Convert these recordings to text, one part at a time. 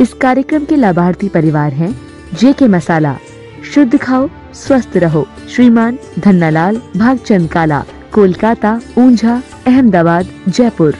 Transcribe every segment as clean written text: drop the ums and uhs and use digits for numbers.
इस कार्यक्रम के लाभार्थी परिवार हैं जेके मसाला, शुद्ध खाओ स्वस्थ रहो, श्रीमान धन्नालाल, भागचंद काला, कोलकाता, ऊंझा, अहमदाबाद, जयपुर।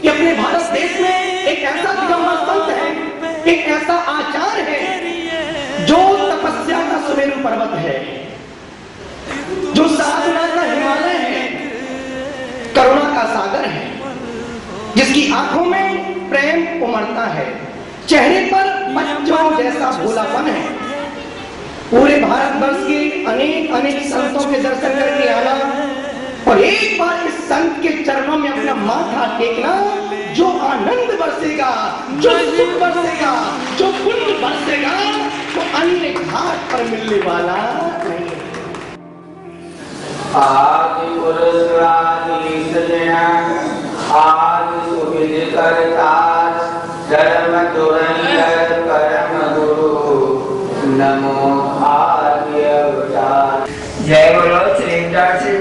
अपने भारत देश में एक ऐसा दिगंबर संत है, एक ऐसा आचार है जो तपस्या का सुमेरु पर्वत है, जो साधना का हिमालय है, करुणा का सागर है, जिसकी आंखों में प्रेम उमड़ता है, चेहरे पर बच्चों जैसा भोलापन है। पूरे भारतवर्ष के अनेक अनेक संतों के दर्शन करके आना और एक बार इस संत के चरणों में अपना माथा टेकना, जो आनंद बरसेगा, जो सुख बरसेगा, जो पुण्य बरसेगा, वो अन्य घाट पर मिलने वाला नहीं है। आदि पुरुष आदि सजना, आदि सुविधि करतार, धर्म धुरंधर परम गुरु, नमो आदि अवतार। जय बोलो श्री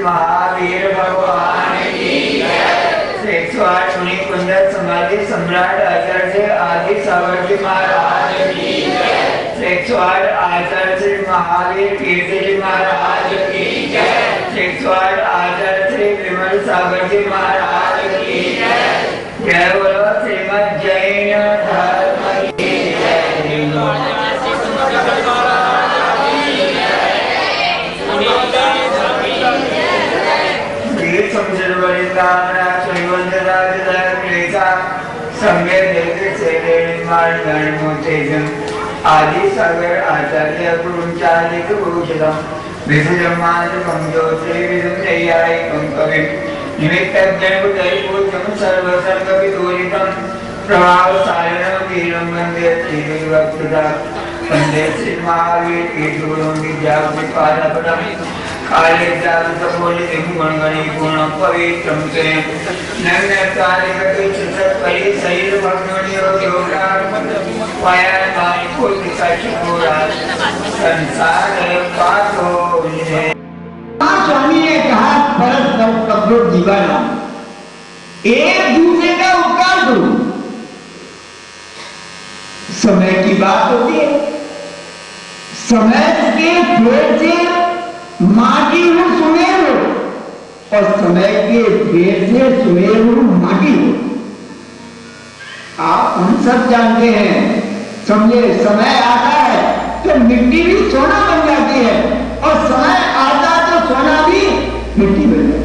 महावीर भगवान की जय। 108 मुनि कुंडल समाधि सम्राट आचार्य आदि सावर्जी महाराज की जय। 108 आचार्य श्री महावीर कीर्ति जी महाराज की जय। 108 आचार्य श्री विमल सागर जी महाराज की जय। जय बोलो श्रीमद जैन धर्म की जय। आदि सागर आचार्य गुरुचारिक भूषणम विभुजमानकं ज्योतिर्विदुं नैयायिकं कविं निमित्तज्ञानबुद्धैर्भूतं सर्वसर्गविदूरितं प्रभावसारिणं वीरं वन्दे श्रीविभक्तदा वन्दे श्रीमहावीर कीर्तिगुरुं विद्याविपालपदं काले जातसपोलितं गुणगणी पूर्णं पवित्रं ते नम्यकालिकचित्तपरि शैलभग्नयोगात्मकवायामानि पूर्तिकाशुपुरा संसार पाथो मुझे। स्वामी ने कहा परत कब्रो जीवन, एक दूसरे का उपकार करो। समय की बात होती है, समय के फेर से माटी हो सुमेर हो और समय के फेर से सुमेर हो माटी हो। आप हम सब जानते हैं, समझे, समय आता है तो मिट्टी भी सोना बन जाती है और समय आता तो सोना भी मिट्टी बन जाती है।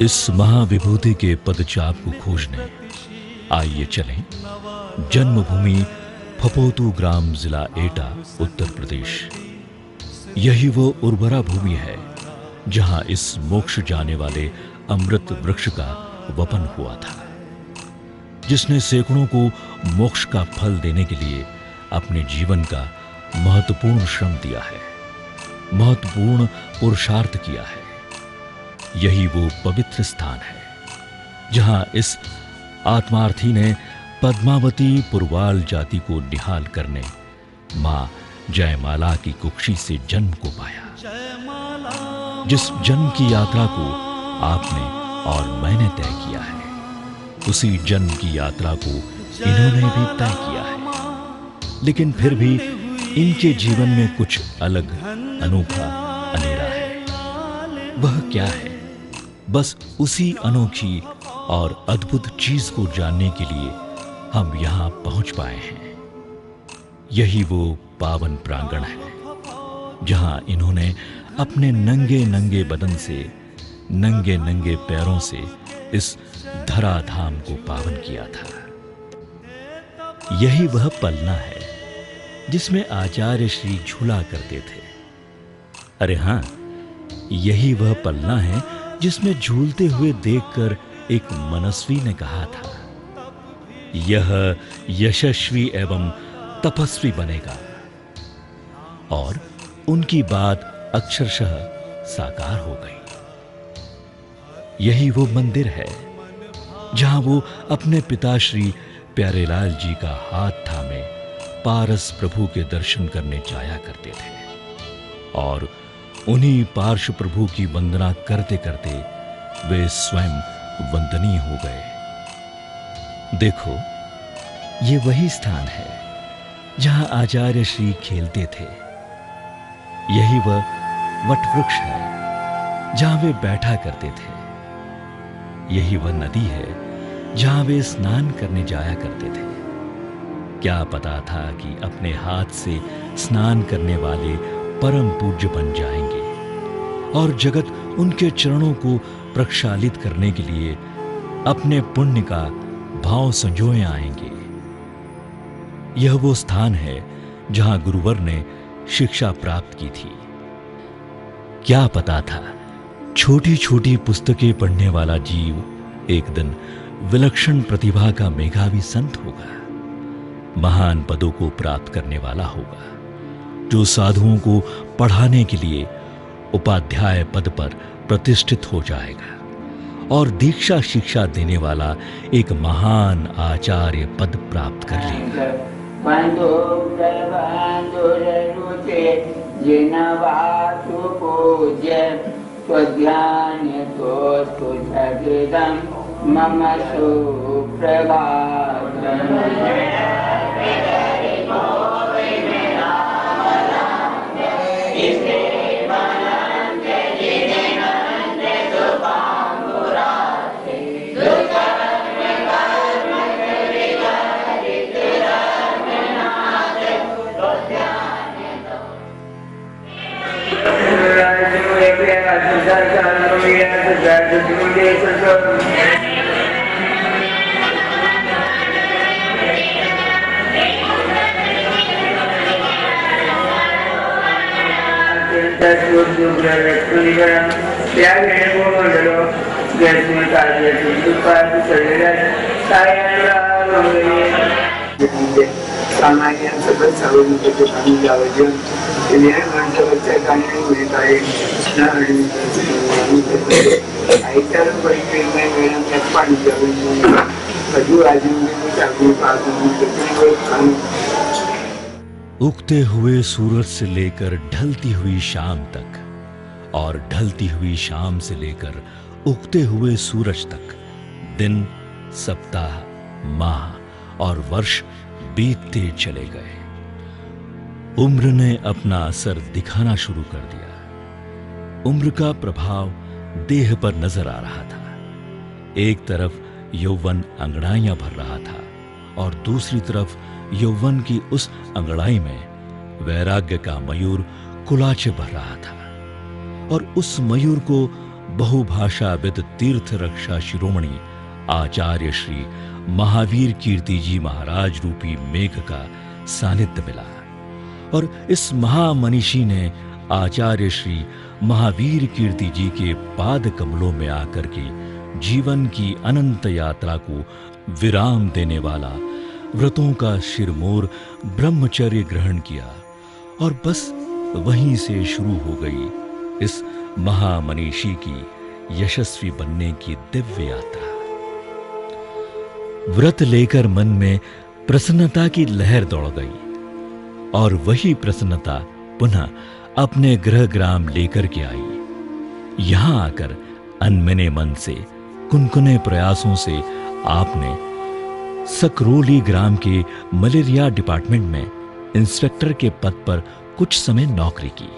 इस महाविभूति के पदचाप को खोजने आइए चलें जन्मभूमि फपोतू ग्राम जिला एटा उत्तर प्रदेश। यही वो उर्वरा भूमि है जहां इस मोक्ष जाने वाले अमृत वृक्ष का वपन हुआ था, जिसने सैकड़ों को मोक्ष का फल देने के लिए अपने जीवन का महत्वपूर्ण श्रम दिया है, महत्वपूर्ण पुरुषार्थ किया है। यही वो पवित्र स्थान है जहां इस आत्मार्थी ने पद्मावती पुरवाल जाति को निहाल करने मां जयमाला की कुक्षी से जन्म को पाया। जिस जन्म की यात्रा को आपने और मैंने तय किया है, उसी जन्म की यात्रा को इन्होंने भी तय किया है। लेकिन फिर भी इनके जीवन में कुछ अलग, अनोखा, अनेरा है। वह क्या है? बस उसी अनोखी और अद्भुत चीज को जानने के लिए हम यहां पहुंच पाए हैं। यही वो पावन प्रांगण है जहां इन्होंने अपने नंगे नंगे बदन से, नंगे नंगे पैरों से इस धराधाम को पावन किया था। यही वह पलना है जिसमें आचार्य श्री झूला करते थे। अरे हां, यही वह पलना है जिसमें झूलते हुए देखकर एक मनस्वी ने कहा था, यह यशस्वी एवं तपस्वी बनेगा। और उनकी बात अक्षरशः साकार हो गई। यही वो मंदिर है जहां वो अपने पिता श्री प्यारेलाल जी का हाथ थामे पारस प्रभु के दर्शन करने जाया करते थे। और उन्हीं पार्श्व प्रभु की वंदना करते करते वे स्वयं वंदनीय हो गए। देखो, ये वही स्थान है जहां आचार्य श्री खेलते थे। यही वह वटवृक्ष है जहां वे बैठा करते थे। यही वह नदी है जहां वे स्नान करने जाया करते थे। क्या पता था कि अपने हाथ से स्नान करने वाले परम पूज्य बन जाएंगे और जगत उनके चरणों को प्रक्षालित करने के लिए अपने पुण्य का भाव संजोए आएंगे। यह वो स्थान है जहां गुरुवर ने शिक्षा प्राप्त की थी। क्या पता था छोटी छोटी पुस्तकें पढ़ने वाला जीव एक दिन विलक्षण प्रतिभा का मेधावी संत होगा, महान पदों को प्राप्त करने वाला होगा, जो साधुओं को पढ़ाने के लिए उपाध्याय पद पर प्रतिष्ठित हो जाएगा और दीक्षा शिक्षा देने वाला एक महान आचार्य पद प्राप्त कर लेगा। मम सुप्रभातम्। सामान्य सगळं सार्वजनिक सांगून जावं माणसावरच्या काही मिळत आहे ऐकायला परिचय नाही मिळणार त्यात पाणी जावं हजू उगते हुए सूरज से लेकर ढलती हुई शाम तक और ढलती हुई शाम से लेकर उगते हुए सूरज तक दिन, सप्ताह, माह और वर्ष बीतते चले गए। उम्र ने अपना असर दिखाना शुरू कर दिया। उम्र का प्रभाव देह पर नजर आ रहा था। एक तरफ यौवन अंगड़ाइयां भर रहा था और दूसरी तरफ यौवन की उस अंगड़ाई में वैराग्य का मयूर कुलाचे भर रहा था। और उस मयूर को बहुभाषाविद तीर्थ रक्षा शिरोमणि आचार्य श्री महावीर कीर्ति जी महाराज रूपी मेघ का सानिध्य मिला। और इस महामनीषी ने आचार्य श्री महावीर कीर्ति जी के पाद कमलों में आकर के जीवन की अनंत यात्रा को विराम देने वाला व्रतों का शिरमोर ब्रह्मचर्य ग्रहण किया। और बस वहीं से शुरू हो गई इस महामनीषी की यशस्वी बनने की दिव्य यात्रा। व्रत लेकर मन में प्रसन्नता की लहर दौड़ गई और वही प्रसन्नता पुनः अपने गृह ग्राम लेकर के आई। यहां आकर अनमने मन से, कुनकुने प्रयासों से आपने सकरोली ग्राम के मलेरिया डिपार्टमेंट में इंस्पेक्टर के पद पर कुछ समय नौकरी की।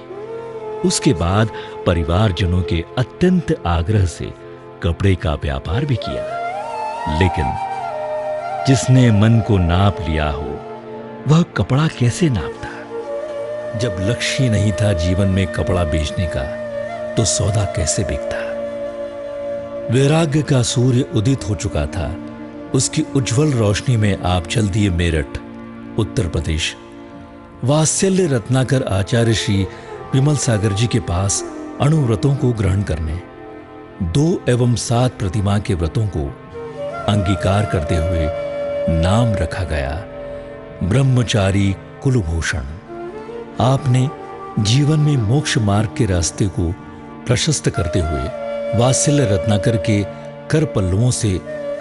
उसके बाद परिवारजनों के अत्यंत आग्रह से कपड़े का व्यापार भी किया लेकिन जिसने मन को नाप लिया हो वह कपड़ा कैसे नापता? जब लक्ष्य नहीं था जीवन में कपड़ा बेचने का तो सौदा कैसे बिकता? वैराग्य का सूर्य उदित हो चुका था। उसकी उज्जवल रोशनी में आप चल दिए मेरठ, उत्तर प्रदेश। वात्सल्य रत्नाकर आचार्य श्री विमल सागर जी के पास अणुव्रतों को ग्रहण करने, 2 एवं 7 प्रतिमा के व्रतों को अंगीकार करते हुए नाम रखा गया ब्रह्मचारी कुलभूषण। आपने जीवन में मोक्ष मार्ग के रास्ते को प्रशस्त करते हुए वात्सल्य रत्नाकर के कर पल्लवों से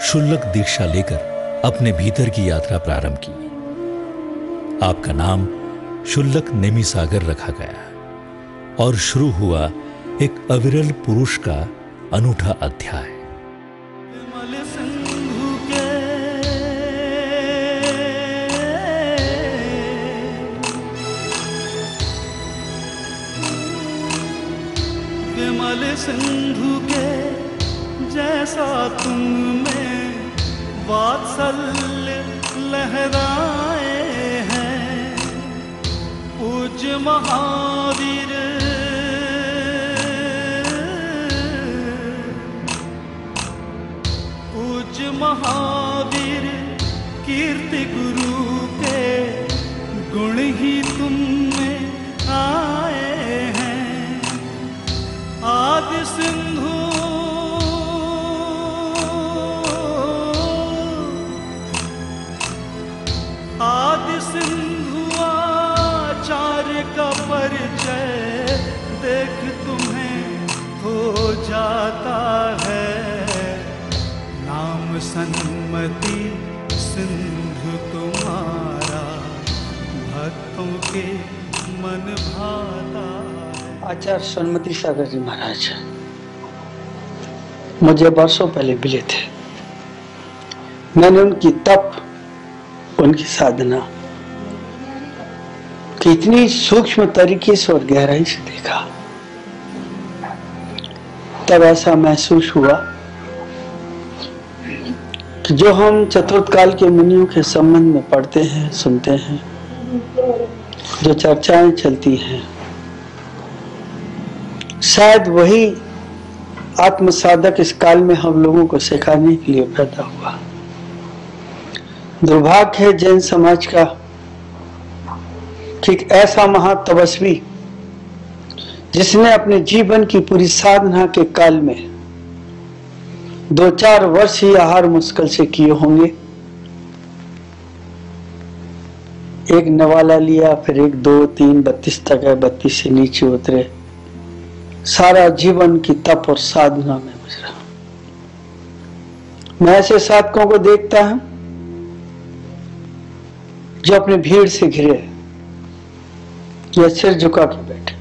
शुल्लक दीक्षा लेकर अपने भीतर की यात्रा प्रारंभ की। आपका नाम शुल्लक नेमि सागर रखा गया और शुरू हुआ एक अविरल पुरुष का अनूठा अध्याय। विमल सिंधु के जैसा तुम में वात्सल्य लहराए हैं, पूज्य महावीर महावीर कीर्ति गुरु के गुण ही तुम में आए हैं। आदि सिंधु आचार्य का परिचय देख तुम्हें हो जाता है। नाम सन्मति सिंधु तुम्हारा भक्तों के मन भाता है। आचार्य सन्मति सागर जी महाराज मुझे वर्षों पहले मिले थे। मैंने उनकी तप, उनकी साधना कितनी सूक्ष्म तरीके से और गहराई से देखा। तब ऐसा महसूस हुआ कि जो हम चतुर्थ काल के मुनियों के संबंध में पढ़ते हैं, सुनते हैं, जो चर्चाएं चलती हैं, शायद वही आत्म साधक इस काल में हम लोगों को सिखाने के लिए पैदा हुआ। दुर्भाग्य है जैन समाज का कि एक ऐसा महातपस्वी जिसने अपने जीवन की पूरी साधना के काल में 2-4 वर्ष ही आहार मुश्किल से किए होंगे, एक नवाला लिया, फिर 1, 2, 3, 32 तक है, 32 से नीचे उतरे, सारा जीवन की तप और साधना में गुजरा। मैं ऐसे साधकों को देखता हूं जो अपने भीड़ से घिरे या सिर झुका के बैठे,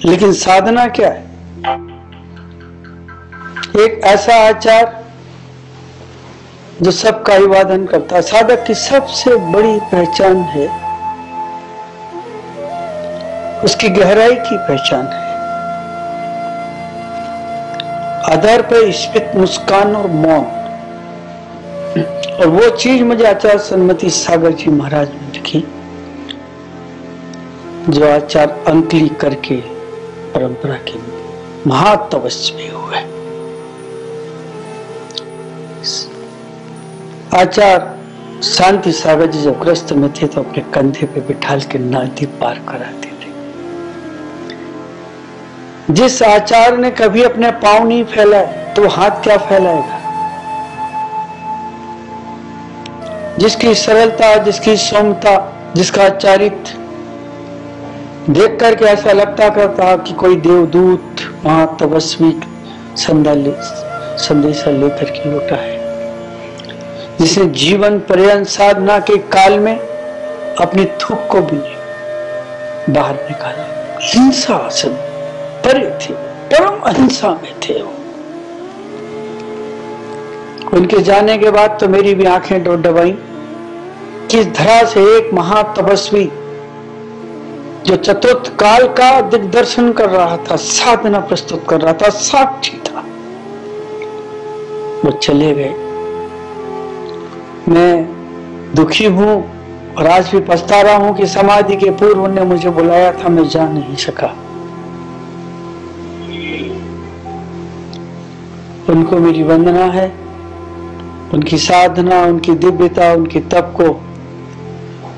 लेकिन साधना क्या है? एक ऐसा आचार जो सबका अभिवादन करता है। साधक की सबसे बड़ी पहचान है, उसकी गहराई की पहचान है, आधार पर स्मित मुस्कान और मौन। और वो चीज मुझे आचार्य सन्मति सागर जी महाराज ने लिखी, जो आचार्य अंकली करके परंपरा के महातपस्वी हुए। आचार्य शांति सागर जी जब ग्रस्त में थे तो अपने कंधे पे बिठाल के नदी पार कराते थे। जिस आचार्य ने कभी अपने पांव नहीं फैलाए तो हाथ क्या फैलाएगा? जिसकी सरलता, जिसकी सौम्यता, जिसका चारित्र देख करके ऐसा लगता करता कि कोई देवदूत महातपस्वी संदेशा लेकर के लौटा है, जिसने जीवन पर्यंत साधना के काल में अपनी थूक को भी बाहर निकाला। हिंसा से परे थे, परम अहिंसा में थे वो। उनके जाने के बाद तो मेरी भी आंखें डबडबाई। किस धरा से एक महातपस्वी जो चतुर्थ काल का दिग्दर्शन कर रहा था, साधना प्रस्तुत कर रहा था, साक्षी था, वो चले गए। मैं दुखी हूं और आज भी पछता रहा हूं कि समाधि के पूर्व उन्होंने मुझे बुलाया था, मैं जा नहीं सका। उनको मेरी वंदना है, उनकी साधना, उनकी दिव्यता, उनकी तप को।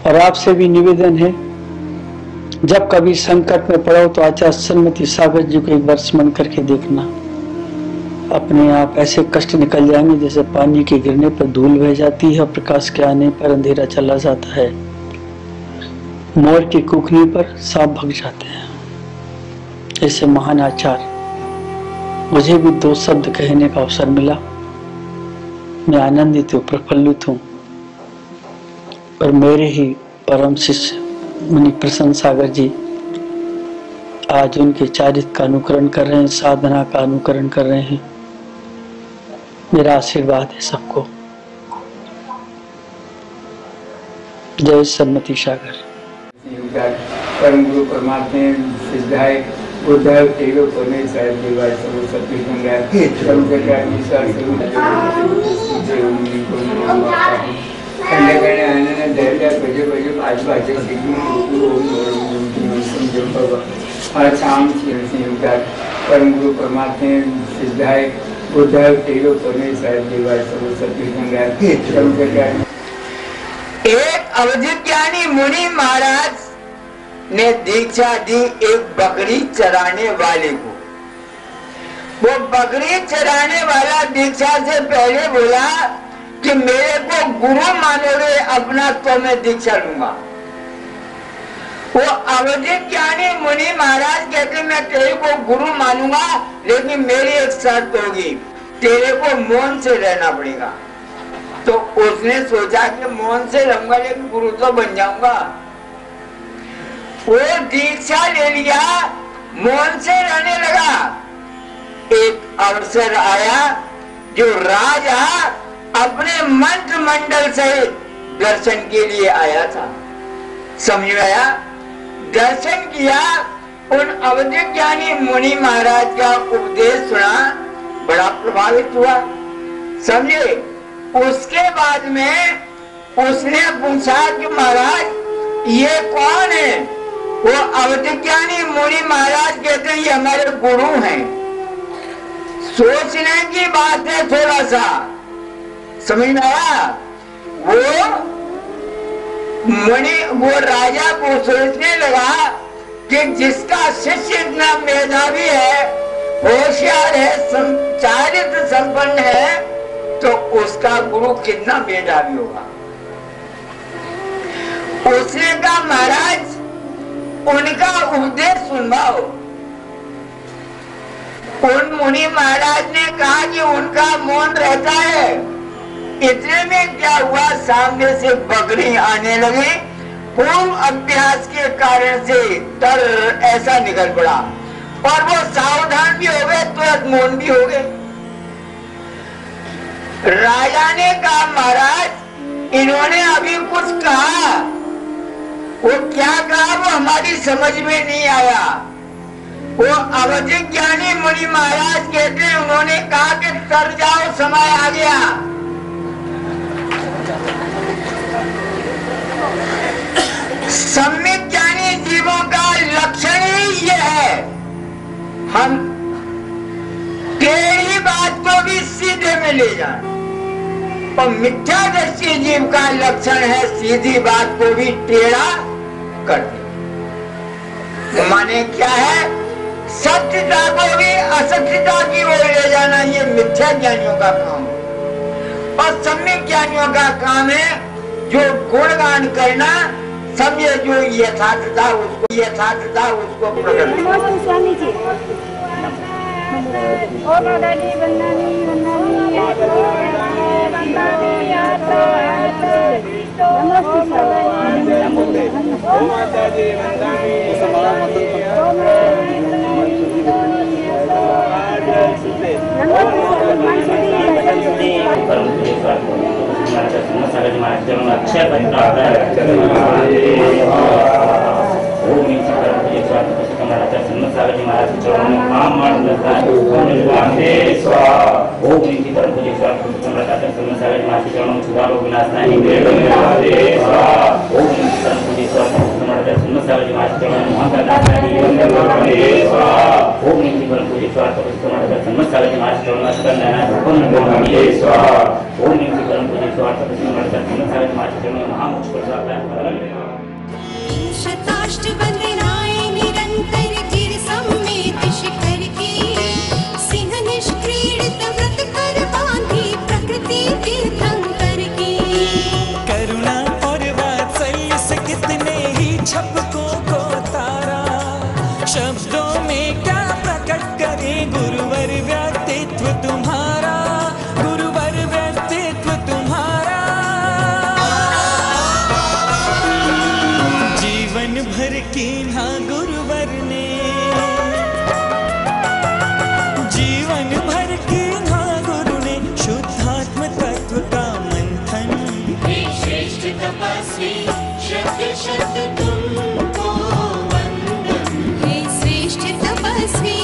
और आपसे भी निवेदन है, जब कभी संकट में पड़ो तो आचार्य सन्मति सागर जी को एक बार स्मरण करके देखना। अपने आप ऐसे कष्ट निकल जाएंगे जैसे पानी के गिरने पर धूल बह जाती है, प्रकाश के आने पर अंधेरा चला जाता है, मोर की कुकनी पर सांप भग जाते हैं। ऐसे महान आचार्य, मुझे भी 2 शब्द कहने का अवसर मिला। मैं आनंदित हूँ, प्रफुल्लित हूँ। और मेरे ही परम शिष्य मुनि प्रसन्न सागर जी आज उनके चारित्र का अनुकरण कर रहे हैं, साधना का अनुकरण कर रहे हैं। मेरा आशीर्वाद है सबको। जय सन्मति सागर। परम गुरु परमात्मा सिद्धाय उद्धव तेरो कोने साहिब देवा सब सत्य गंगा परम जगत ईश्वर से उन्हीं को नमः। कंडे आनंद धैर्य बजे बजे पाँच बाजे समझो बाबा हर शाम परम गुरु परमात्मा सिद्धाय उद्धव तेरो कोने साहिब देवा सब सत्य गंगा परम जगत। एक अवधूत ज्ञानी मुनि महाराज ने दीक्षा दी एक बकरी चराने वाले को। वो बकरी चराने वाला दीक्षा से पहले बोला कि मेरे को गुरु मानोगे अपना तो मैं दीक्षा लूंगा। वो अवधूत ज्ञानी मुनि महाराज कहते मैं तेरे को गुरु मानूंगा, लेकिन मेरी एक शर्त होगी, तेरे को मौन से रहना पड़ेगा। तो उसने सोचा कि मौन से रहूंगा लेकिन गुरु तो बन जाऊंगा। वो दीक्षा ले लिया, मौन से रहने लगा। एक अवसर आया जो राजा अपने मंत्रिमंडल से दर्शन के लिए आया था। समझ में आया? दर्शन किया, उन अवधूत ज्ञानी मुनि महाराज का उपदेश सुना, बड़ा प्रभावित हुआ। समझे? उसके बाद में उसने पूछा कि महाराज ये कौन है? वो अवधूत ज्ञानी मुनि महाराज कहते हैं ये हमारे गुरु हैं। सोचने की बात है, थोड़ा सा समझ में आया? वो राजा को सोचने लगा कि जिसका शिष्य इतना मेधावी है, होशियार है, चारित्र संपन्न है, तो उसका गुरु कितना मेधावी होगा। उसने कहा महाराज उनका उपदेश सुनवाओ। उन मुनि महाराज ने कहा कि उनका मौन रहता है। इतने में क्या हुआ, सामने से बकरी आने लगी। पूर्व अभ्यास के कारण से डर ऐसा निकल पड़ा और वो सावधान भी हो गए, तुरंत मौन भी हो गए। राजा ने कहा महाराज इन्होंने अभी कुछ कहा, वो क्या कहा वो हमारी समझ में नहीं आया। वो अवधूत ज्ञानी मुनि महाराज कहते हैं उन्होंने कहा कि तर जाओ, समय आ गया। सम्यक ज्ञानी जीवों का लक्षण ही यह है, हम टेढ़ी बात को भी सीधे में ले जाए। और मिथ्यादर्शी जीव का लक्षण है सीधी बात को भी टेढ़ा कर दे। माने क्या है? सत्यता को भी असत्यता की ओर ले जाना, ये मिथ्या ज्ञानियों का काम है। और सम्यक ज्ञानियों का काम है जो गुणगान करना, समझे जो यथार्थता उसको प्रकट ओम निधि परम पूज्य स्वामी पुरुषोत्तम सर्वसागज मासी चरणों सुधारो विनाशनाय ओम निधि परम पूज्य स्वामी पुरुषोत्तम सर्वसागज मासी चरणों महाकालाय ओम निधि परम पूज्य स्वामी पुरुषोत्तम सर्वसागज मासी चरणों स्कंदनाय ओम निधि परम पूज्य स्वामी पुरुषोत्तम सर्वसागज मासी चरणों महामोक्ष प्रसादाय शताष्ट वंदनाय निरंतर चिर सम्मेत शिखर की सिंह निष्क्रीडित व्रत कर बांधी प्रकृति तीर्थंकर की करुणा और वात्सल्य से कितने ही छपकों को तारा शब्दों में क्या प्रकट करे गुरुवर व्यक्तित्व तुम्हारा गुरुवर व्यक्तित्व तुम्हारा जीवन भर की ना गुरुवर ने जीवन भर की ना गुरु ने शुद्धात्म तत्व का मंथन हे श्रेष्ठ तपस्वी शत शत तुमको वंदन हे श्रेष्ठ तपस्वी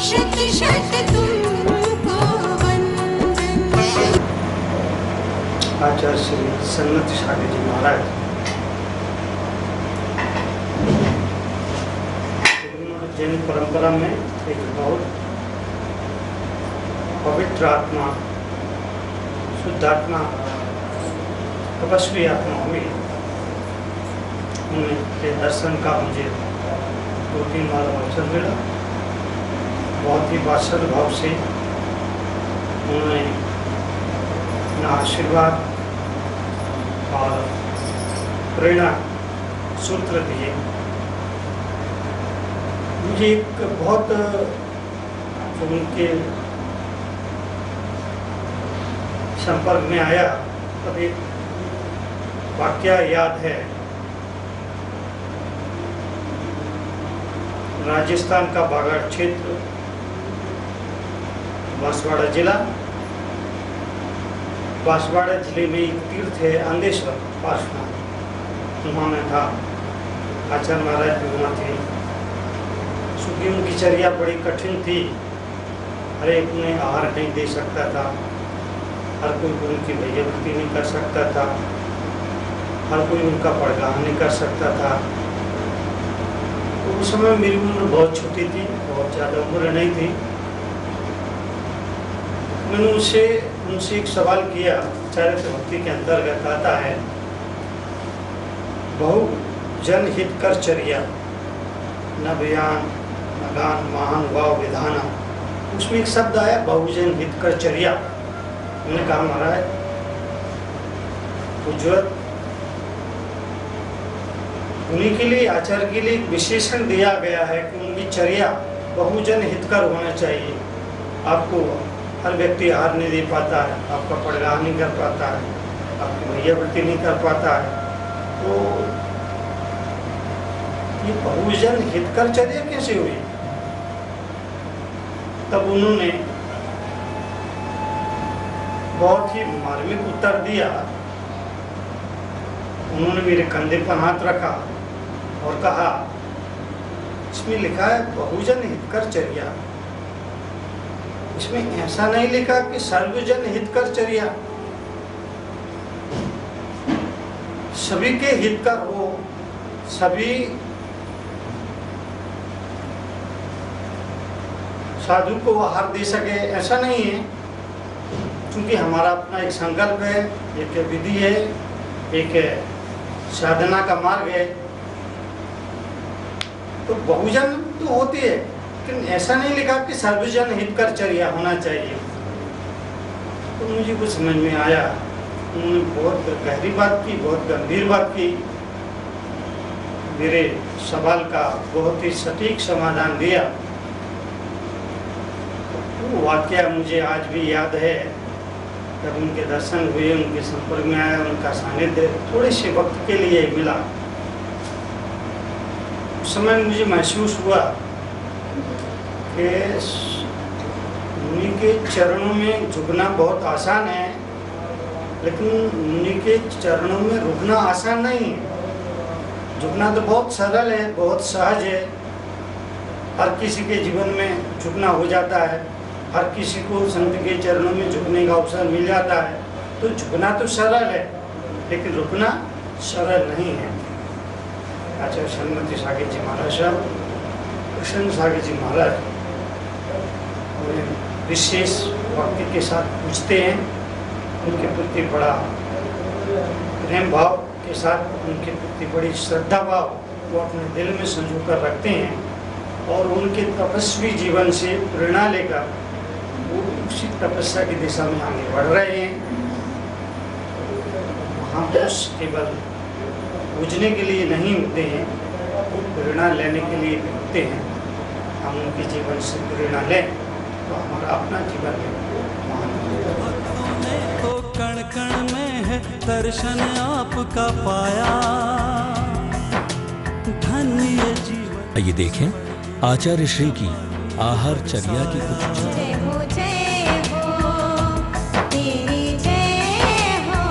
शत शत तुमको वंदन। आचार्य श्री सन्नत शाही जी महाराज जैन परंपरा में एक बहुत पवित्र आत्मा शुद्ध आत्मा तपस्वी आत्मा हुई। उनके दर्शन का मुझे 2-3 बार अवसर मिला। बहुत ही वात्सल्य भाव से उन्होंने अपना आशीर्वाद और प्रेरणा सूत्र दिए। मुझे एक बहुत उनके संपर्क में आया तब एक वाक्य याद है। राजस्थान का बागड़ क्षेत्र बांसवाड़ा जिला, बांसवाड़ा जिले में एक तीर्थ है अंधेश्वर पार्श्वनाथ, वहाँ में था। आचार्य महाराज भी वहाँ थे। चूँकि उनकी चर्या बड़ी कठिन थी, हर एक उन्हें आहार नहीं दे सकता था, हर कोई उनकी भैयावृत्ति नहीं कर सकता था, हर कोई उनका पड़गाह नहीं कर सकता था। तो उस समय मेरी उम्र बहुत छोटी थी, बहुत ज़्यादा उम्र नहीं थी। मैंने उनसे एक सवाल किया। चारित्र भक्ति के अंतर्गत आता है बहु जन हित कर चर्या न बयान न गान महानुभाव विधाना। उसमें एक शब्द आया बहुजन हित कर चर्या। उन्होंने कहा महाराज उज्ज्वल उन्हीं के लिए आचार्य के लिए एक विशेषण दिया गया है कि उनकी चर्या बहुजन हितकर होना चाहिए। आपको हर व्यक्ति आहार नहीं दे पाता है, आपका पड़गाह नहीं कर पाता है, आपकी भैयावृत्ति नहीं कर पाता है, तो ये बहुजन हितकर चर्या कैसे हुई? तब उन्होंने बहुत ही मार्मिक उत्तर दिया। उन्होंने मेरे कंधे पर हाथ रखा और कहा, इसमें लिखा है बहुजन हितकर चर्या, इसमें ऐसा नहीं लिखा कि सर्वजन हितकर चर्या। सभी के हितकर हो, सभी साधु को आहार दे सके, ऐसा नहीं है। क्योंकि हमारा अपना एक संकल्प है, एक विधि है, एक साधना का मार्ग है। तो बहुजन तो होती है, लेकिन ऐसा नहीं लिखा कि सर्वजन हितकर चर्या होना चाहिए। तो मुझे कुछ समझ में आया। उन्होंने बहुत गहरी बात की, बहुत गंभीर बात की। मेरे सवाल का बहुत ही सटीक समाधान दिया। वो वाकया मुझे आज भी याद है। जब उनके दर्शन हुए, उनके संपर्क में आया, उनका सानिध्य थोड़े से वक्त के लिए मिला, उस समय मुझे महसूस हुआ कि मुनि के चरणों में झुकना बहुत आसान है, लेकिन मुनि के चरणों में रुकना आसान नहीं है। झुकना तो बहुत सरल है, बहुत सहज है, हर किसी के जीवन में झुकना हो जाता है। हर किसी को संत के चरणों में झुकने का अवसर मिल जाता है, तो झुकना तो सरल है, लेकिन रुकना सरल नहीं है। आचार्य सन्मति सागर जी महाराज साहब, कृष्ण सागर जी महाराज विशेष भक्ति के साथ पूछते हैं, उनके प्रति बड़ा प्रेम भाव के साथ, उनके प्रति बड़ी श्रद्धा भाव वो अपने दिल में संजो कर रखते हैं, और उनके तपस्वी जीवन से प्रेरणा लेकर वो उसी तपस्या की दिशा में आगे बढ़ रहे हैं। महापुरुष केवल पूजने के लिए नहीं होते हैं, वो प्रेरणा लेने के लिए भी होते हैं। हम उनके जीवन से प्रेरणा लें तो हमारा अपना जीवन तो कण कण में है दर्शन आपका पाया, धन्य जीवन। आइए देखें आचार्य श्री की आहार चर्या की कुछ जय हो तेरी जय हो।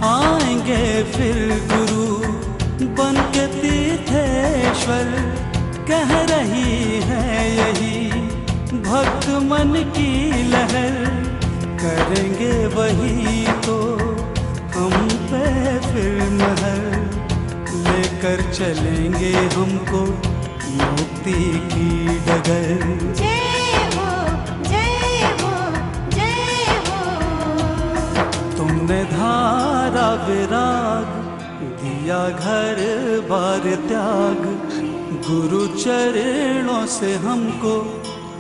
आएंगे फिर गुरु बन के तीर्थेश्वर, कह रही है यही भक्त मन की लहर, करेंगे वही तो हम पे फिर महर, लेकर चलेंगे हमको मुक्ति की डगर। जय हो जय हो जय हो। तुमने धारा विराग दिया घर बार त्याग, गुरु चरणों से हमको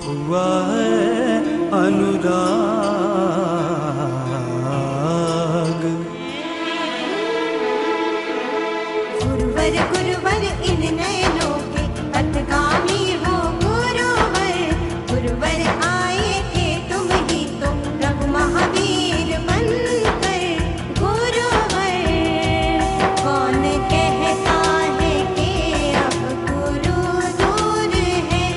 हुआ है अनुराग। गुरुवर गुरुवर इन नयनों के पथगामी हो गुरुवर, गुरुवर आए थे तुम ही तो रघु महावीर बनकर। गुरुवर कौन कहता है कि अब गुरु दूर है,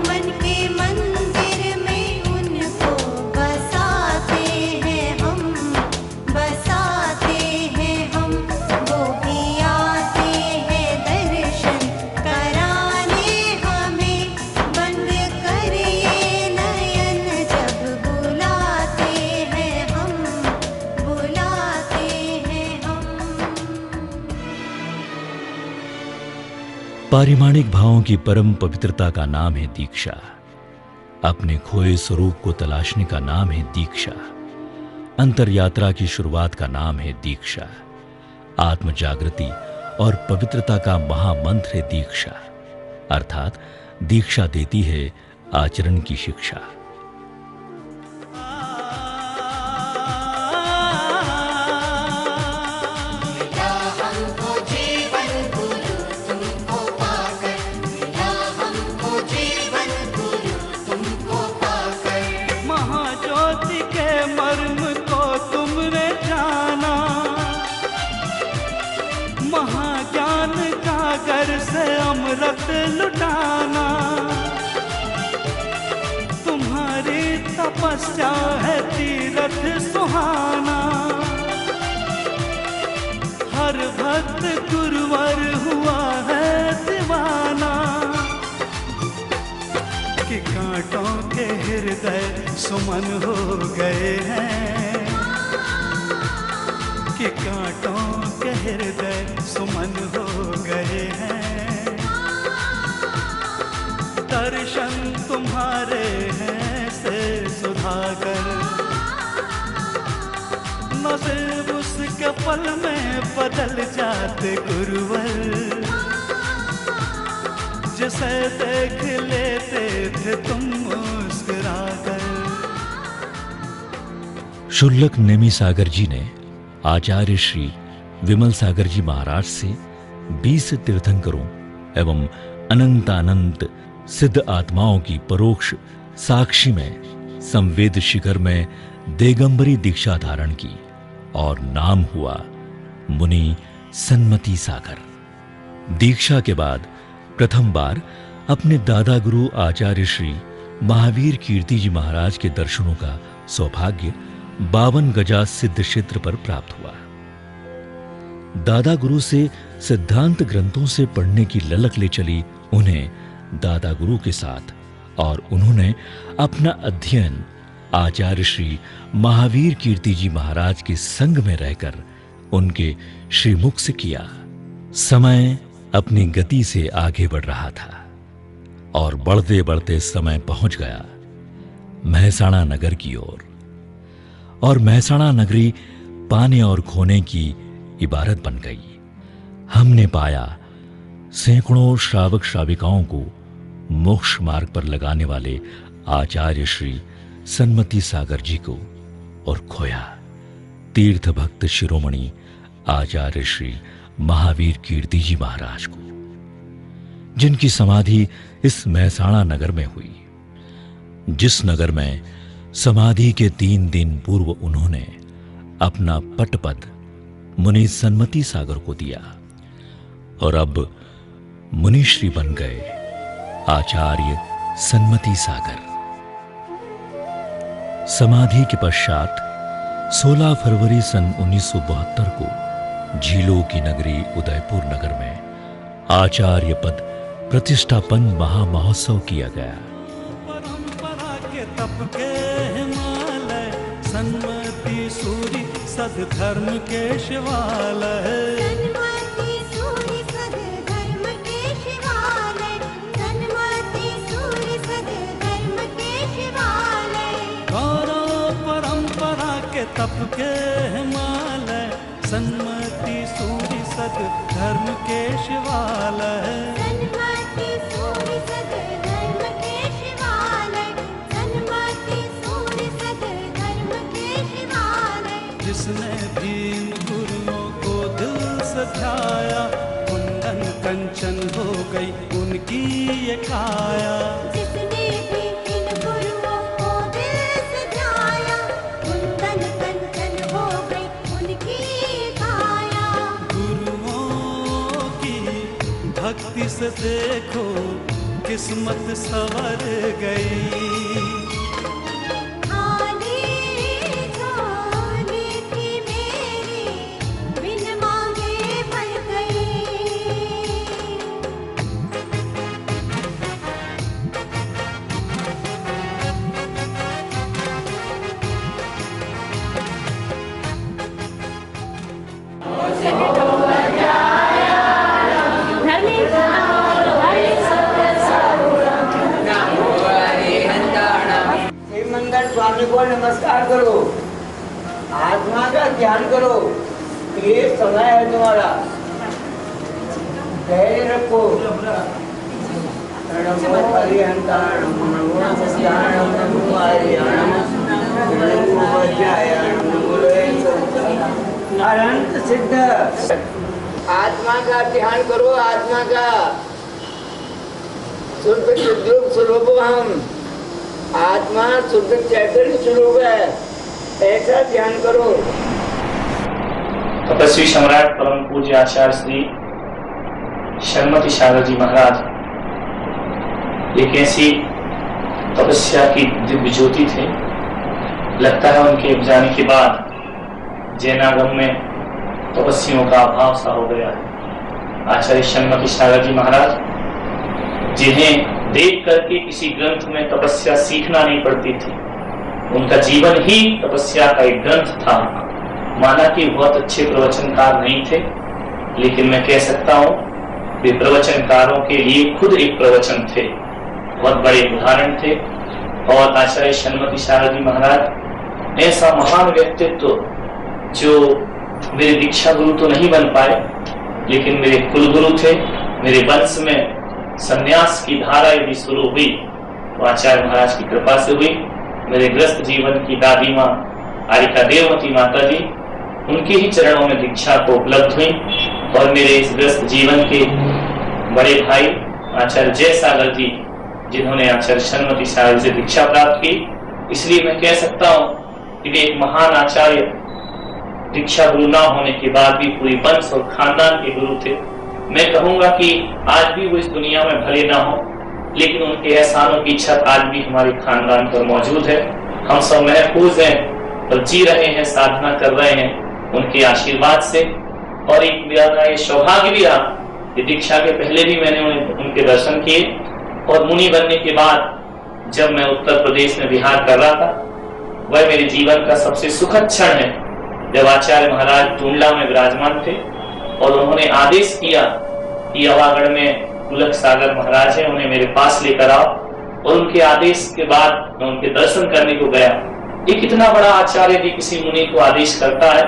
मन के मंदिर में उनको बसाते हैं हम, बसाते हैं हम। वो भी आते हैं दर्शन कराने हमें, बंद करिए नयन जब बुलाते हैं हम, बुलाते हैं हम। पारिमाणिक भावों की परम पवित्रता का नाम है दीक्षा। अपने खोए स्वरूप को तलाशने का नाम है दीक्षा। अंतर यात्रा की शुरुआत का नाम है दीक्षा। आत्म जागृति और पवित्रता का महामंत्र है दीक्षा, अर्थात दीक्षा देती है आचरण की शिक्षा। मिला हमको जीवन गुरु तुमको पाकर, मिला हमको जीवन गुरु तुमको पाकर। महाज्योति के मर्म को तुमने जाना, महाज्ञान का घर से अमृत लुटाना। तुम्हारी तपस्या है तीरथ सुहाना, हर भक्त गुरुवर हुआ है दीवाना। कि कांटों के हृदय सुमन हो गए हैं, कि कांटों के हृदय सुमन हो गए हैं। दर्शन तुम्हारे हैं से सुधाकर, नसीब उसके पल में बदल जाते गुरुवर। जिसे देख लेते थे तुम मुस्कुराकर। शुल्लक नेमी सागर जी ने आचार्य श्री विमल सागर जी महाराज से 20 तीर्थंकरों एवं अनंतानंत सिद्ध आत्माओं की परोक्ष साक्षी में संवेद शिखर में देगंबरी दीक्षा धारण की और नाम हुआ मुनि सन्मति सागर। दीक्षा के बाद प्रथम बार अपने दादा गुरु आचार्य श्री महावीर कीर्ति जी महाराज के दर्शनों का सौभाग्य 52 गजा सिद्ध क्षेत्र पर प्राप्त हुआ। दादा गुरु से सिद्धांत ग्रंथों से पढ़ने की ललक ले चली उन्हें दादा गुरु के साथ और उन्होंने अपना अध्ययन आचार्य श्री महावीर कीर्ति जी महाराज के संग में रहकर उनके श्रीमुख से किया। समय अपनी गति से आगे बढ़ रहा था और बढ़ते बढ़ते समय पहुंच गया महसाणा नगर की ओर। और महसाणा नगरी पाने और खोने की इबारत बन गई। हमने पाया सैकड़ों श्रावक श्राविकाओं को मोक्ष मार्ग पर लगाने वाले आचार्य श्री सन्मति सागर जी को, और खोया तीर्थ भक्त शिरोमणि आचार्य श्री महावीर कीर्ति जी महाराज को, जिनकी समाधि इस महसाणा नगर में हुई, जिस नगर में समाधि के 3 दिन पूर्व उन्होंने अपना पटपद मुनि सन्मति सागर को दिया और अब मुनिश्री बन गए आचार्य सन्मति सागर। समाधि के पश्चात 16 फरवरी सन 1972 को झीलों की नगरी उदयपुर नगर में आचार्य पद प्रतिष्ठापन महामहोत्सव किया गया। परंपरा के तप के हिमालय सन्मति सूरी सद्धर्म के शिवालय। सन्मति सूरी सद्धर्म के शिवालय, सन्मति सूरी सद्धर्म के शिवालय। गौरव परंपरा के तप के हिमालय सन्मति सूरी सद्धर्म के शिवालय। सन्मति सूरी सद्धर्म के शिवालय, सन्मति सूरी सद्धर्म के शिवालय। जिसने भीम गुरुओं को दिल से ध्याया कुंदन कंचन हो गई उनकी ये काया। जिसने भी इन गुरुओं को दिल से ध्याया कुंदन कंचन हो गई उनकी काया। गुरुओं की भक्ति से देखो किस्मत संवर गई। खाली झोली थी मेरी बिन मांगे भर गई। शिवमंगल स्वामी को नमस्कार करो, आत्मा का ध्यान करो। ये समय है तुम्हारा, धैर्य रखो। नमो हरिहंताणं, नमो नमस्ताणं, नमो हरियाणं, नमो वज्रायणं, नमो लोयं अनंत सिद्ध। आत्मा का ध्यान करो, आत्मा का शुद्ध चिद्रूप स्वरूप हम, आत्मा शुद्ध चैतन्य स्वरूप है, ऐसा ध्यान करो। तपस्वी सम्राट परम पूज्य आचार्य श्री सन्मति सागर जी महाराज एक ऐसी तपस्या की दिव्य ज्योति थे। लगता है उनके जाने के बाद जैनागम में तपस्वियों का अभाव सा हो गया है। आचार्य सन्मति सागर जी महाराज, जिन्हें देख करके किसी ग्रंथ में तपस्या सीखना नहीं पड़ती थी, उनका जीवन ही तपस्या का एक ग्रंथ था। माना कि बहुत अच्छे प्रवचनकार नहीं थे, लेकिन मैं कह सकता हूँ वे प्रवचनकारों के लिए खुद एक प्रवचन थे, बहुत बड़े उदाहरण थे। और आचार्य सन्मति सागर जी महाराज ऐसा महान व्यक्तित्व, जो मेरे दीक्षा गुरु तो नहीं बन पाए, लेकिन मेरे कुलगुरु थे। मेरे वंश में संन्यास की धारा यदि शुरू हुई तो आचार्य महाराज की कृपा से हुई। मेरे ग्रस्त जीवन की दादी माँ आरिका देवमती माता जी, उनके ही चरणों में दीक्षा को उपलब्ध हुई। और मेरे इस ग्रस्त जीवन के बड़े भाई आचार्य जय सागर जी, जिन्होंने आचार्य सन्मति सागर से दीक्षा प्राप्त की। इसलिए मैं कह सकता हूँ कि वे एक महान आचार्य, दीक्षा गुरु ना होने के बाद भी पूरी वंश और खानदान के गुरु थे। मैं कहूंगा कि आज भी वो इस दुनिया में भले ना हो, लेकिन उनके एहसानों की छत आज भी हमारे खानदान पर मौजूद है। हम सब महफूज हैं और जी रहे हैं, साधना कर रहे हैं उनके आशीर्वाद से। और एक मेरा ये सौभाग्य भी रहा कि दीक्षा के पहले भी मैंने उनके दर्शन किए, और मुनि बनने के बाद जब मैं उत्तर प्रदेश में विहार कर रहा था, वह मेरे जीवन का सबसे सुखद क्षण है जब आचार्य महाराज टूंडला में विराजमान थे और उन्होंने आदेश किया कि अवागढ़ में पुलक सागर महाराज है, उन्हें मेरे पास लेकर आओ। और उनके आदेश के बाद मैं उनके दर्शन करने को गया। एक इतना बड़ा आचार्य भी किसी मुनि को आदेश करता है,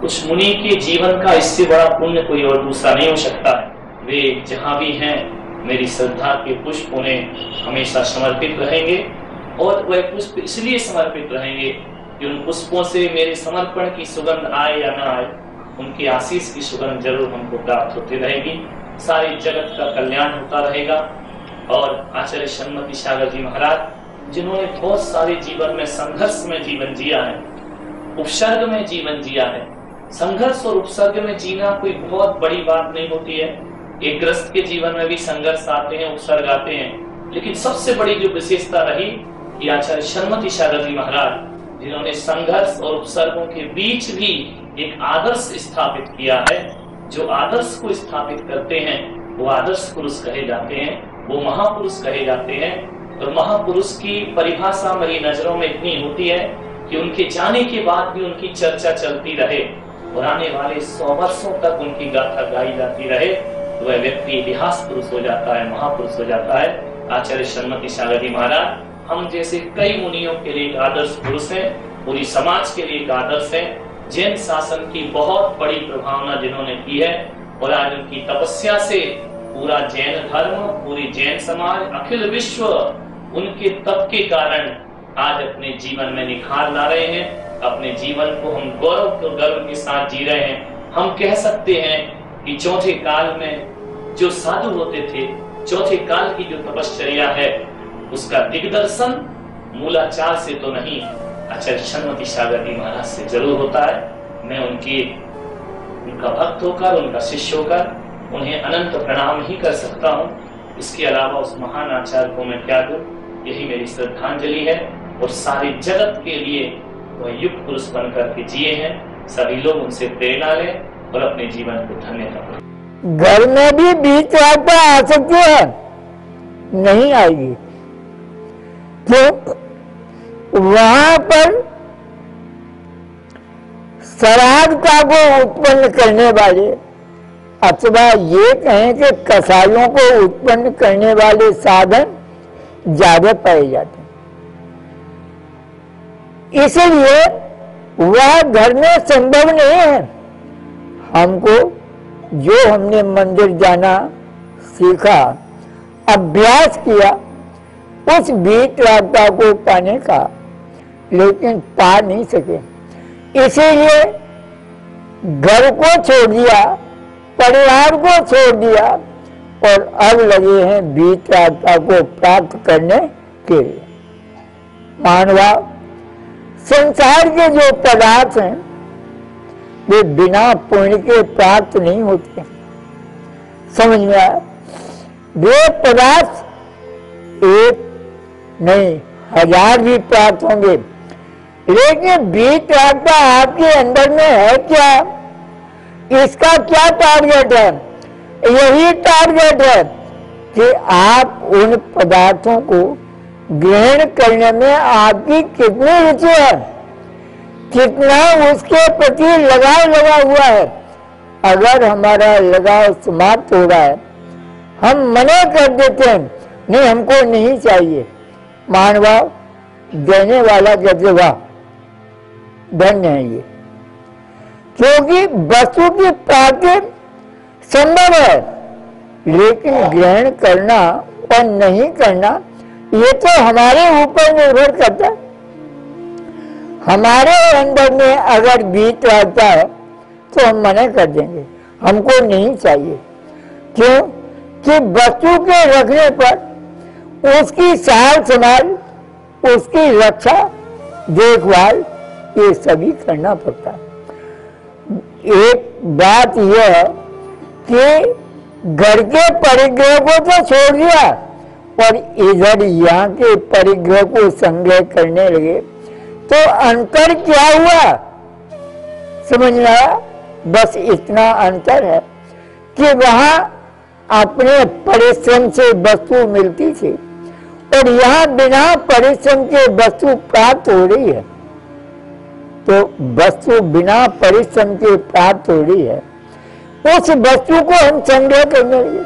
उस मुनि के जीवन का इससे बड़ा पुण्य कोई और दूसरा नहीं हो सकता है। वे जहां भी हैं, मेरी श्रद्धा के पुष्प उन्हें हमेशा समर्पित रहेंगे और वह पुष्प इसलिए समर्पित रहेंगे कि उन पुष्पों से मेरे समर्पण की सुगंध आए या ना आए, उनके आशीष की सुगंध जरूर हमको प्राप्त होती रहेगी। सारे जगत का कल्याण होता रहेगा। और आचार्य शर्मती सागर जी महाराज, जिन्होंने बहुत सारे जीवन में संघर्ष में जीवन जिया है, उपसर्ग में जीवन जिया है। संघर्ष और उपसर्ग में जीना कोई बहुत बड़ी बात नहीं होती है। एक ग्रस्त के जीवन में भी संघर्ष आते हैं, उपसर्ग आते हैं, लेकिन सबसे बड़ी जो विशेषता रही कि आचार्य शर्मती सागर जी महाराज, जिन्होंने संघर्ष और उपसर्गों के बीच भी एक आदर्श स्थापित किया है। जो आदर्श को स्थापित करते हैं वो आदर्श पुरुष कहे जाते हैं, वो महापुरुष कहे जाते हैं। और महापुरुष की परिभाषा मेरी नजरों में इतनी होती है कि उनके जाने के बाद भी उनकी चर्चा चलती रहे और आने वाले 100 वर्षों तक उनकी गाथा गाई जाती रहे, तो वह व्यक्ति इतिहास पुरुष हो जाता है, महापुरुष हो जाता है। आचार्य शर्मती सागर जी महाराज हम जैसे कई मुनियों के लिए एक आदर्श पुरुष हैं, पूरी समाज के लिए एक आदर्श है। जैन शासन की बहुत बड़ी प्रभावना जिन्होंने की है और आज उनकी तपस्या से पूरा जैन धर्म, पूरी जैन समाज, अखिल विश्व उनके तप के कारण आज अपने जीवन में निखार ला रहे हैं। अपने जीवन को हम गर्व के साथ जी रहे हैं। हम कह सकते हैं कि चौथे काल में जो साधु होते थे, चौथे काल की जो तपश्चर्या है, उसका दिग्दर्शन मूलाचार से तो नहीं, आचार्य शर्मती सागर जी महाराज से जरूर होता है। मैं उनका भक्त होकर, उनका शिष्य होकर उन्हें अनंत प्रणाम ही कर सकता हूँ। इसके अलावा उस महान आचार्य को मैं क्या दूं, यही मेरी श्रद्धांजलि है। और सारे जगत के लिए वह युग पुरुष बनकर के जिए हैं। सभी लोग उनसे प्रेरणा लें और अपने जीवन को धन्य करें। घर में भी बीच रात आ सकती है, नहीं आएगी। तो वहां पर शरारता को उत्पन्न करने वाले, अथवा ये कहें कि कसाईयों को उत्पन्न करने वाले साधन ज्यादा पाए जाते हैं। इसलिए वह घर में संभव नहीं है। हमको जो हमने मंदिर जाना सीखा, अभ्यास किया, उस वितरागता को पाने का, लेकिन पा नहीं सके। इसीलिए घर को छोड़ दिया, परिवार को छोड़ दिया और अब लगे हैं वितरागता को प्राप्त करने के लिए। मानवा संसार के जो पदार्थ हैं वे बिना पुण्य के प्राप्त नहीं होते। समझ में आया? वे पदार्थ एक नहीं 1000 भी प्राप्त होंगे, लेकिन वितरागता आपके अंदर में है क्या? इसका क्या टारगेट है? यही टारगेट है कि आप उन पदार्थों को ग्रहण करने में आपकी कितनी रुचि है, कितना उसके प्रति लगाव लगा हुआ है। अगर हमारा लगाव समाप्त हो रहा है, हम मना कर देते हैं, नहीं हमको नहीं चाहिए। मानवा देने वाला कहते वाह धन्य है ये, क्योंकि वस्तु की प्राप्ति संभव है, लेकिन ग्रहण करना और नहीं करना ये तो हमारे ऊपर निर्भर करता है। हमारे अंदर में अगर बीत रहता है तो हम मना कर देंगे, हमको नहीं चाहिए। क्यों? कि वस्तु के रखने पर उसकी सार संभाल, उसकी रक्षा, देखभाल ये सभी करना पड़ता है। एक बात यह है कि घर के परिग्रह को तो छोड़ दिया और इधर यहाँ के परिग्रह को संग्रह करने लगे, तो अंतर क्या हुआ? समझ में आया? बस इतना अंतर है कि वहां अपने परिश्रम से वस्तु मिलती थी और यहाँ बिना परिश्रम के वस्तु प्राप्त हो रही है। तो वस्तु बिना परिश्रम के प्राप्त हो रही है, उस वस्तु को हम संग्रह करने लगे,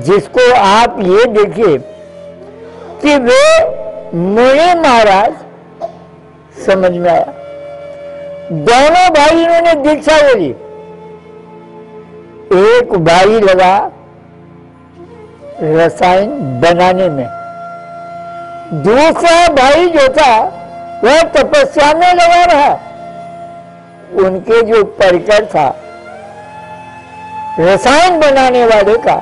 जिसको आप ये देखिए कि वे मुनि महाराज समझ में आया। दोनों भाई इन्होंने दीक्षा बोली। एक भाई लगा रसायन बनाने में, दूसरा भाई जो था वह तपस्या में लगा रहा। उनके जो परिकर था रसायन बनाने वाले का,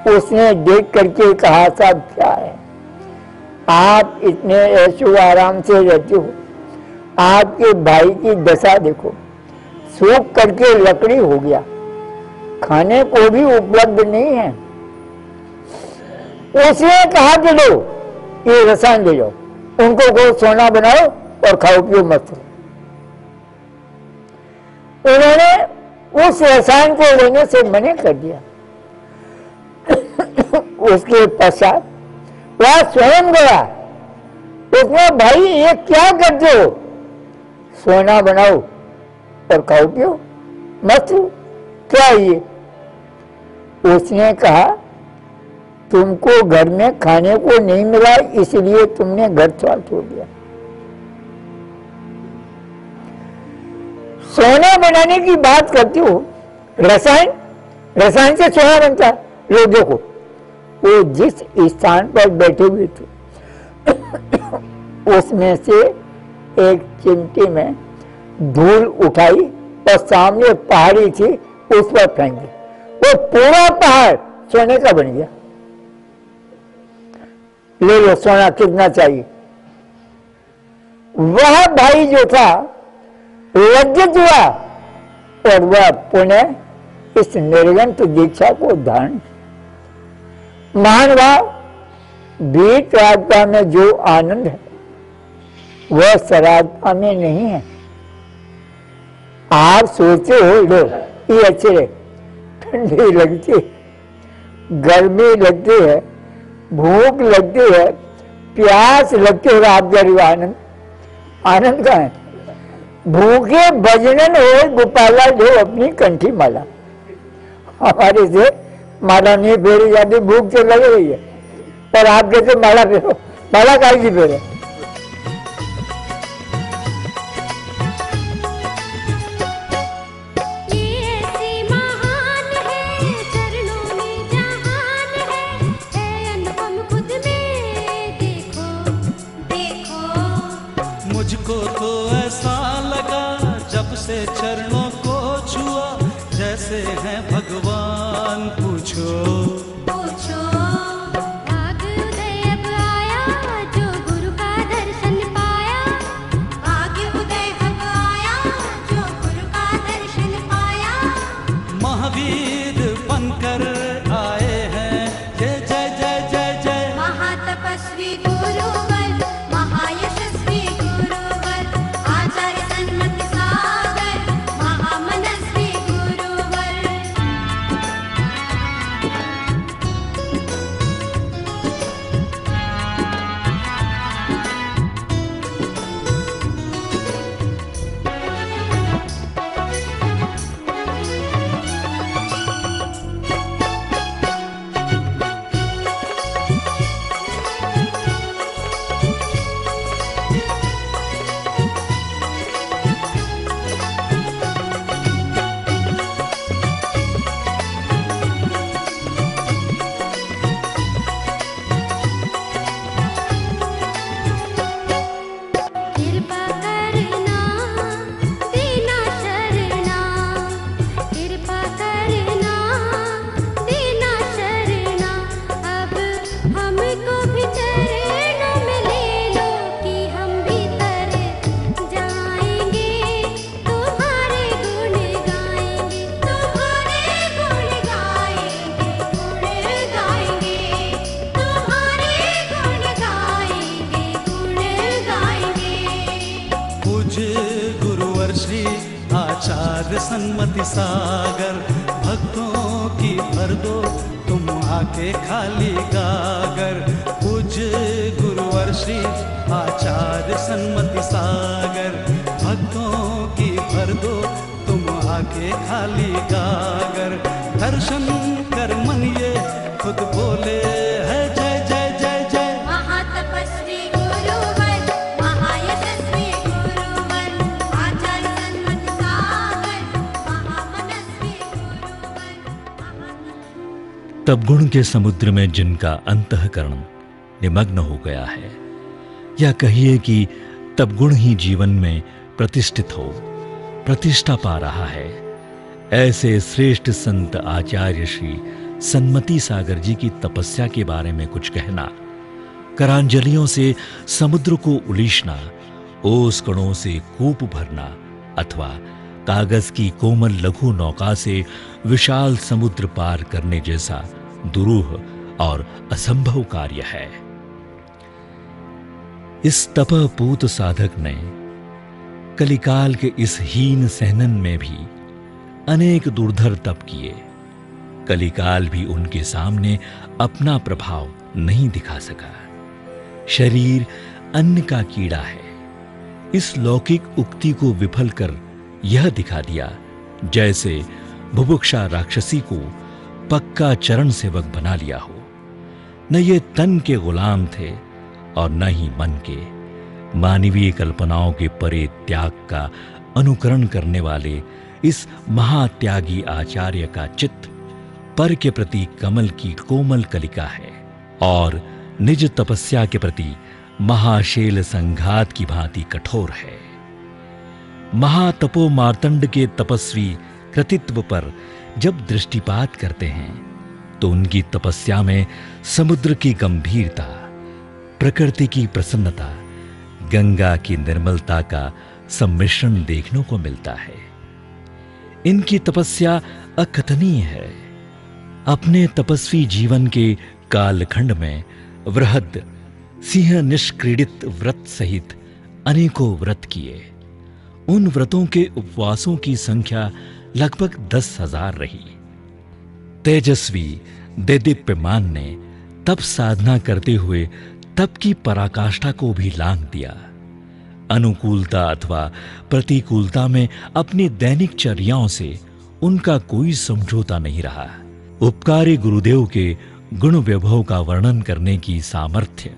उसने देख करके कहा, साहब क्या है, आप इतने ऐशो आराम से रहते हो, आपके भाई की दशा देखो, सूख करके लकड़ी हो गया, खाने को भी उपलब्ध नहीं है। उसने कहा कि लो ये रसायन ले जाओ, उनको को सोना बनाओ और खाओ पियो मत। उन्होंने उस रसायन को लेने से मना कर दिया। उसके पश्चात वह स्वयं गया, उसने भाई ये क्या करते हो, सोना बनाओ और खाओ पियो मत, क्या ये? उसने कहा तुमको घर में खाने को नहीं मिला इसलिए तुमने घर द्वार छोड़ दिया। सोना बनाने की बात करते हो, रसायन से सोना बनता है। लो देखो, वो जिस स्थान पर बैठे हुए थे उसमें से एक चिमटी में धूल उठाई और सामने पहाड़ी थी, उस पर फेंक दी। वो पूरा पहाड़ सोने का बन गया। ले लो सोना, कितना चाहिए? वह भाई जो था लज्जित हुआ और वह पुनः इस निर्गंत दीक्षा को धारण। महान भाव, बीत आत्मा में जो आनंद है वह सरात्मा में नहीं है। आप सोचे हो, लो ये अच्छे, ठंडी लगती है, गर्मी लगती है, भूख लगती है, प्यास लगती है, आप गरीब आनंद का है। भूखे भजनन हो गोपाला जो अपनी कंठी माला। हमारे से माला नहीं फेरी जाती, भूख तो लग रही है, पर आप कैसे माला फेरो? माला काहे की फेरे? मुझको तो ऐसा लगा जब से चरणों को छुआ, जैसे हैं भगवान। पूछो भाग्य उदय अब आया जो गुरु का दर्शन पाया, भाग्य उदय अब आया जो गुरु का दर्शन पाया। महावीर बनकर आए हैं ये जय जय जय जय। महातपस्वी गुरुवर, महायशस्वी गुरुवर, आचार्य सन्मति सागर, महामनस्वी गुरुवर। कृपा करना दीना शरणा, कृपा करना दीना शरणा। अब हमको भी चरणों में ले लो कि हम भीतर जाएंगे, तुम्हारे गुण गाएंगे, तुम्हारे गुण गाएंगे, गुण गाएंगे, तुम्हारे गुण गाएंगे, गुण गाएंगे। पूज्य गुरुवर श्री आचार्य सन्मति सागर, भक्तों की भर दो तुम आके खाली गागर। सागर, भक्तों की भर दो तुम आके खाली गागर। दर्शन कर मन ये खुद बोले है जय जय जय जय। महातपस्वी गुरुवर, महायशस्वी गुरुवर, आचार्य सन्मत सागर, महामनस्वी गुरुवर। तब गुण के समुद्र में जिनका अंतःकरण निमग्न हो गया है, या कहिए कि तब गुण ही जीवन में प्रतिष्ठित हो, प्रतिष्ठा पा रहा है, ऐसे श्रेष्ठ संत आचार्य श्री सन्मति सागर जी की तपस्या के बारे में कुछ कहना, करांजलियों से समुद्र को उलीचना, ओस कणों से कूप भरना अथवा कागज की कोमल लघु नौका से विशाल समुद्र पार करने जैसा दुरूह और असंभव कार्य है। इस तपपूत साधक ने कलिकाल के इस हीन सहनन में भी अनेक दुर्धर तप किए। कलिकाल भी उनके सामने अपना प्रभाव नहीं दिखा सका। शरीर अन्न का कीड़ा है, इस लौकिक उक्ति को विफल कर यह दिखा दिया जैसे बुभुक्षा राक्षसी को पक्का चरण सेवक बना लिया हो। न ये तन के गुलाम थे और न ही मन के। मानवीय कल्पनाओं के परे त्याग का अनुकरण करने वाले इस महात्यागी आचार्य का चित्त पर के प्रति कमल की कोमल कलिका है और निज तपस्या के प्रति महाशैल संघात की भांति कठोर है। महातपो मार्तंड के तपस्वी कृतित्व पर जब दृष्टिपात करते हैं तो उनकी तपस्या में समुद्र की गंभीरता, प्रकृति की प्रसन्नता, गंगा की निर्मलता का सम्मिश्रण देखने को मिलता है। इनकी तपस्या अकथनीय है। अपने तपस्वी जीवन के कालखंड में वृहद सिंह निष्क्रीडित व्रत सहित अनेकों व्रत किए। उन व्रतों के उपवासों की संख्या लगभग 10,000 रही। तेजस्वी देदीप्यमान ने तप साधना करते हुए तप की पराकाष्ठा को भी लांघ दिया। अनुकूलता अथवा प्रतिकूलता में अपनी दैनिक चर्याओं से उनका कोई समझौता नहीं रहा। उपकारी गुरुदेव के गुण वैभव का वर्णन करने की सामर्थ्य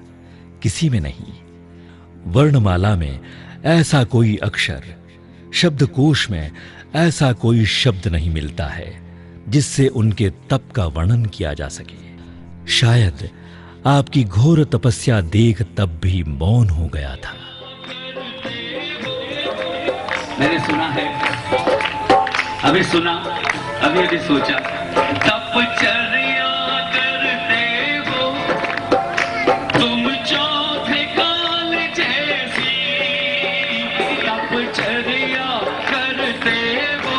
किसी में नहीं। वर्णमाला में ऐसा कोई अक्षर, शब्दकोश में ऐसा कोई शब्द नहीं मिलता है जिससे उनके तप का वर्णन किया जा सके। शायद आपकी घोर तपस्या देख तब भी मौन हो गया था। मैंने सुना है, अभी सुना, अभी सोचा, तपचर्या करते हो तुम चौथे काल जैसी, तपचर्या करते हो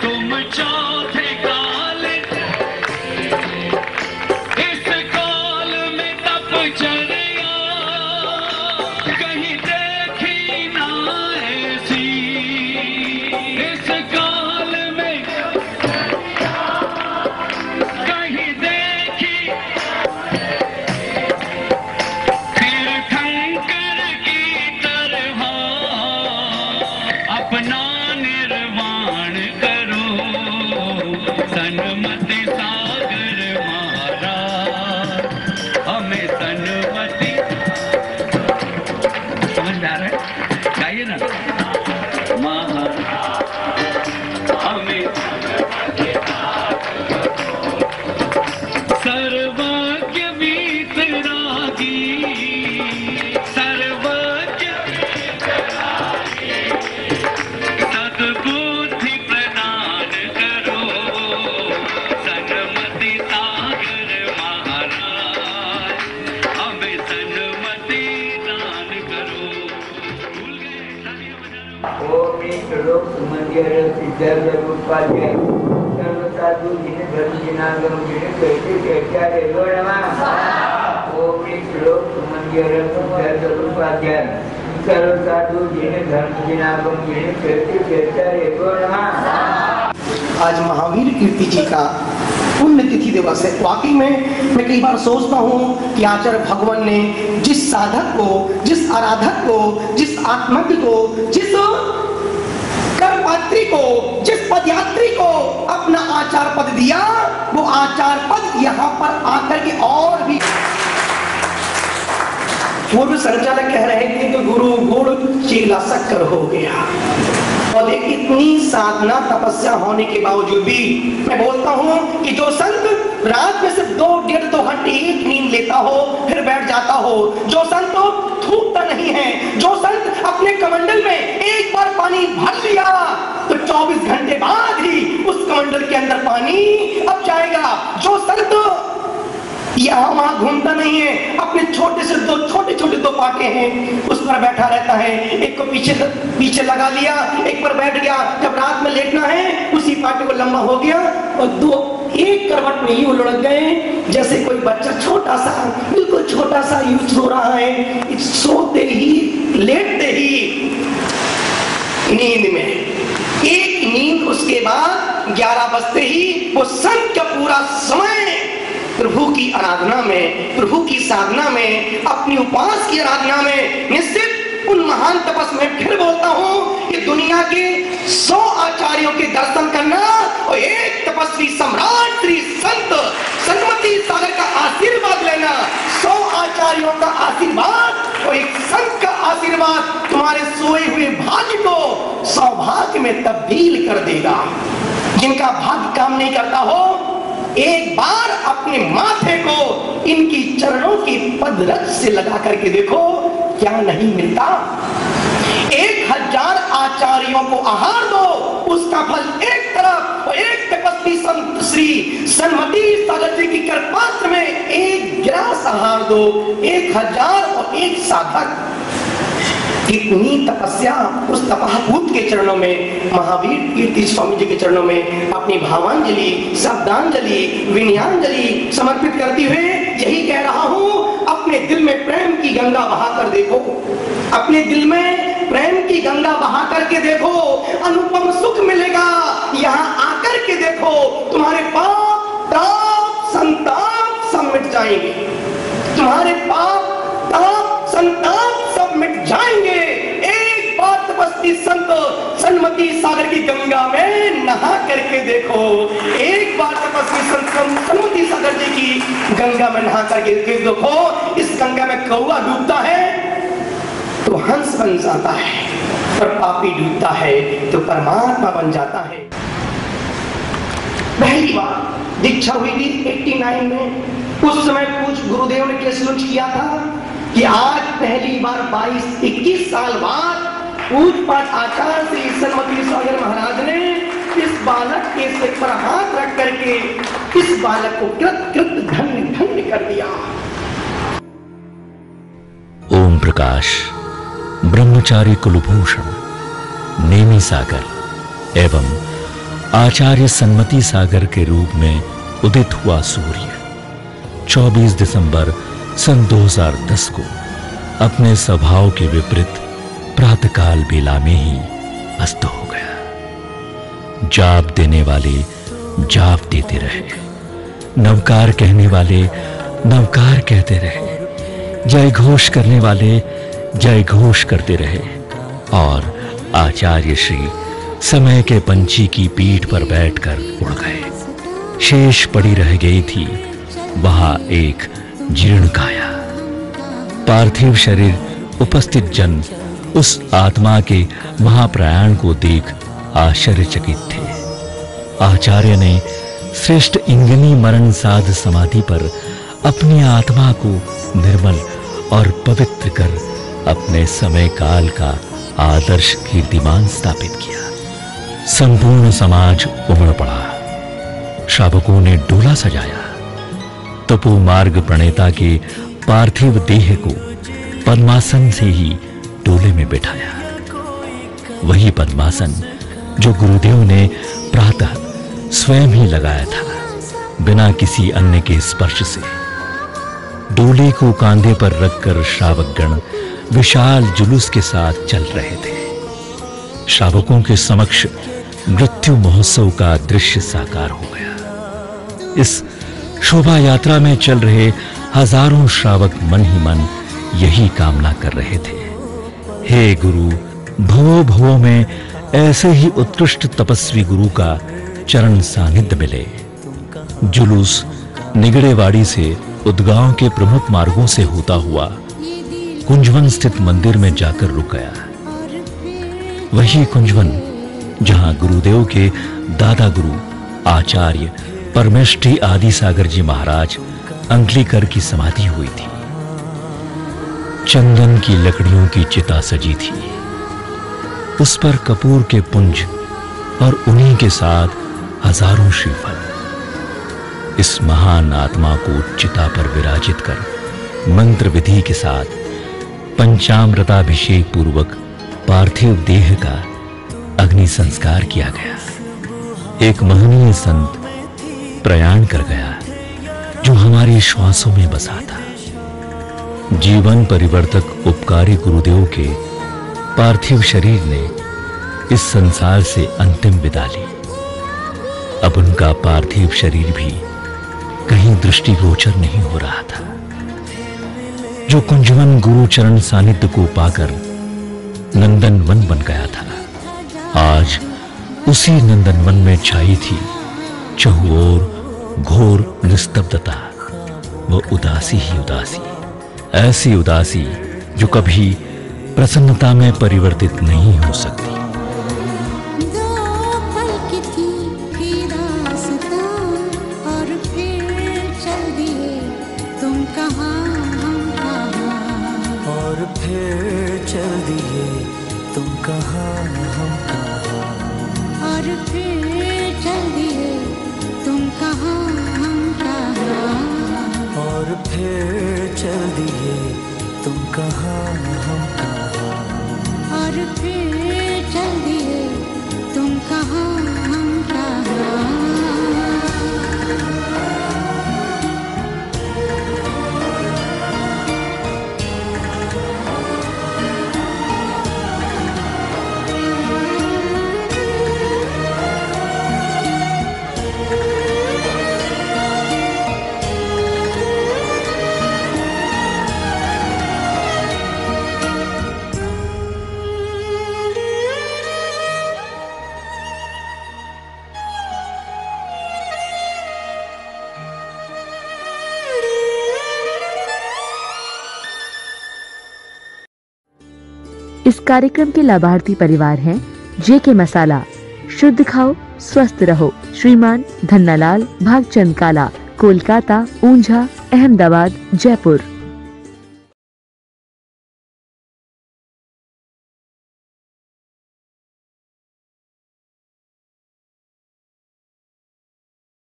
तुम चौथे काल, इस काल में तपचर्या कहीं देखी ना ऐसी, इस काल में कहीं देखी, तीर्थंकर की तरह अपना निर्माण करो, सन्मति सागर महाराज हमें सन्मति, समझ में आ रहा है? गाइए ना, महाराज हमें सर्वज्ञ वीतरागी, सर्वज्ञ सद्बुद्धि प्रदान करो, सन्मति सागर महाराज हमें सन्मति दान करो। ओम एक श्लोक सुमंदिर सिद्धार्थ उपाध्याय सर्वसाधु जिन धर्म जिनागम जिन कहते कहता रे नमः। ओम एक श्लोक सुमंदिर सिद्धार्थ उपाध्याय सर्वसाधु जिन धर्म जिनागम जिन कहते कहता रे नमः। आज महावीर कीर्ति जी का पुण्यतिथि दिवस है। वाकई में मैं कई बार सोचता हूँ कि आचार्य भगवान ने जिस साधक को, जिस आराधक को, जिस आत्मज्ञ को, जिस कर्मपात्री को, जिस पदयात्री को अपना आचार पद दिया, वो आचार पद यहाँ पर आकर के और भी पूर्व संचालक कह रहे थे कि गुरु गुड़ चेला शक्कर हो गया। और एक इतनी साधना तपस्या होने के बावजूद भी मैं बोलता हूँ कि जो संत रात में सिर्फ 2-2.5 घंटे एक नींद लेता हो फिर बैठ जाता हो, जो संत थूकता नहीं है, जो संत अपने कमंडल में एक बार पानी भर लिया तो 24 घंटे बाद ही उस कमंडल के अंदर पानी अब जाएगा, जो संत यहाँ वहां घूमता नहीं है, अपने छोटे-छोटे 2 पाटे हैं उस पर बैठा रहता है, एक को पीछे लगा लिया, एक पर बैठ गया, जब रात में लेटना है उसी पाटे को लंबा हो गया और एक करवट में ही लुढ़क गए, जैसे कोई बच्चा छोटा सा, बिल्कुल छोटा सा यूं सो रहा है, सोते ही लेटते ही नींद में एक नींद, उसके बाद 11 बजते ही वो संत का पूरा समय प्रभु की आराधना में, प्रभु की साधना में, अपनी उपास की आराधना में, निश्चित उन महान तपस में फिर बोलता हूं कि दुनिया के 100 आचार्यों के दर्शन करना और एक तपस्वी सम्राट श्री संत सन्मति सागर का आशीर्वाद लेना, 100 आचार्यों का आशीर्वाद और एक संत का आशीर्वाद तुम्हारे सोए हुए भाग्य को सौभाग्य में तब्दील कर देगा। जिनका भाग्य काम नहीं करता हो, एक बार अपने माथे को इनकी चरणों की पदरज से लगा करके देखो, क्या नहीं मिलता। 1000 आचार्यों को आहार दो, उसका फल एक तरफ और एक तपस्वी संत श्री सन्मति सागर जी की कृपात्र में एक गिलास आहार दो, 1000 और एक साधक। इतनी तपस्या उस तपाहूत के चरणों में, महावीर कीर्ति स्वामी जी के चरणों में अपनी भावांजलि, शब्दांजलि, विनयांजलि समर्पित करते हुए यही कह रहा हूं, अपने दिल में प्रेम की गंगा बहा कर देखो, अपने दिल में प्रेम की गंगा बहा करके देखो, अनुपम सुख मिलेगा। यहाँ आकर के देखो, तुम्हारे पाप ताप संताप सब मिट जाएंगे, तुम्हारे पाप ताप संताप सब मिट जाएंगे। एक बार तपस्वी संत सन्मति सागर की गंगा में नहा करके देखो, एक बार तपस्वी संत सन्मति सागर जी की गंगा में नहा करके देखो, इस गंगा में कौवा डूबता है तो हंस बन जाता है और पापी डूबता है तो परमात्मा बन जाता है। पहली बार दीक्षा हुई थी 89 में, उस समय कुछ गुरुदेव ने कैसे लॉन्च किया था कि आज पहली बार 22-21 साल बाद पूज्यपाद आचार्य श्री सन्मति सागर महाराज ने इस बालक के सिर पर हाथ रख करके इस बालक को कृत धन्य कर दिया। ओम प्रकाश ब्रह्मचारी कुलभूषण नेमी सागर एवं आचार्य सन्मति सागर के रूप में उदित हुआ सूर्य 24 दिसंबर सन 2010 को अपने स्वभाव के विपरीत प्रातःकाल बेला में ही अस्त हो गया। जाप देने वाले जाप देते रहे, नवकार कहने वाले नवकार कहते रहे, जय घोष करने वाले जय घोष करते रहे और आचार्य श्री समय के पंछी की पीठ पर बैठकर उड़ गए। शेष पड़ी रह गई थी वहां एक जीर्ण काया। पार्थिव शरीर उपस्थित जन उस आत्मा के महाप्रयाण को देख आश्चर्यचकित थे। आचार्य ने श्रेष्ठ इंगनी मरण साध समाधि पर अपनी आत्मा को निर्मल और पवित्र कर अपने समय काल का आदर्श कीर्तिमान स्थापित किया। संपूर्ण समाज उमड़ पड़ा, श्रावकों ने डोला सजाया, तपो मार्ग प्रणेता के पार्थिव देह को पद्मासन से ही डोले में बिठाया। वही पद्मासन जो गुरुदेव ने प्रातः स्वयं ही लगाया था, बिना किसी अन्य के स्पर्श से। डोले को कांधे पर रखकर श्रावकगण विशाल जुलूस के साथ चल रहे थे। श्रावकों के समक्ष मृत्यु महोत्सव का दृश्य साकार हो गया। इस शोभा यात्रा में चल रहे हजारों श्रावक मन ही मन यही कामना कर रहे थे, हे गुरु, भवों भवों में ऐसे ही उत्कृष्ट तपस्वी गुरु का चरण सानिध्य मिले। जुलूस निगड़ेवाड़ी से उदगांव के प्रमुख मार्गों से होता हुआ कुंजवन स्थित मंदिर में जाकर रुक गया। वही कुंजवन जहां गुरुदेव के दादा गुरु आचार्य परमेष्ठी आदि सागर जी महाराज अंकलीकर की समाधि हुई थी। चंदन की लकड़ियों की चिता सजी थी, उस पर कपूर के पुंज और उन्हीं के साथ हजारों श्रीफल। इस महान आत्मा को चिता पर विराजित कर मंत्र विधि के साथ पंचामृताभिषेक पूर्वक पार्थिव देह का अग्नि संस्कार किया गया। एक महनीय संत प्रयाण कर गया जो हमारी श्वासों में बसा था। जीवन परिवर्तक उपकारी गुरुदेव के पार्थिव शरीर ने इस संसार से अंतिम विदा ली। अब उनका पार्थिव शरीर भी कहीं दृष्टिगोचर नहीं हो रहा था। जो कुंजवन गुरु चरण सानिध्य को पाकर नंदन वन बन गया था, आज उसी नंदन वन में छाई थी चहुओर घोर निस्तब्धता, वो उदासी ही उदासी, ऐसी उदासी जो कभी प्रसन्नता में परिवर्तित नहीं हो सकती। इस कार्यक्रम के लाभार्थी परिवार हैं जेके मसाला, शुद्ध खाओ स्वस्थ रहो, श्रीमान धन्नालाल, भागचंद काला, कोलकाता, ऊंझा, अहमदाबाद, जयपुर।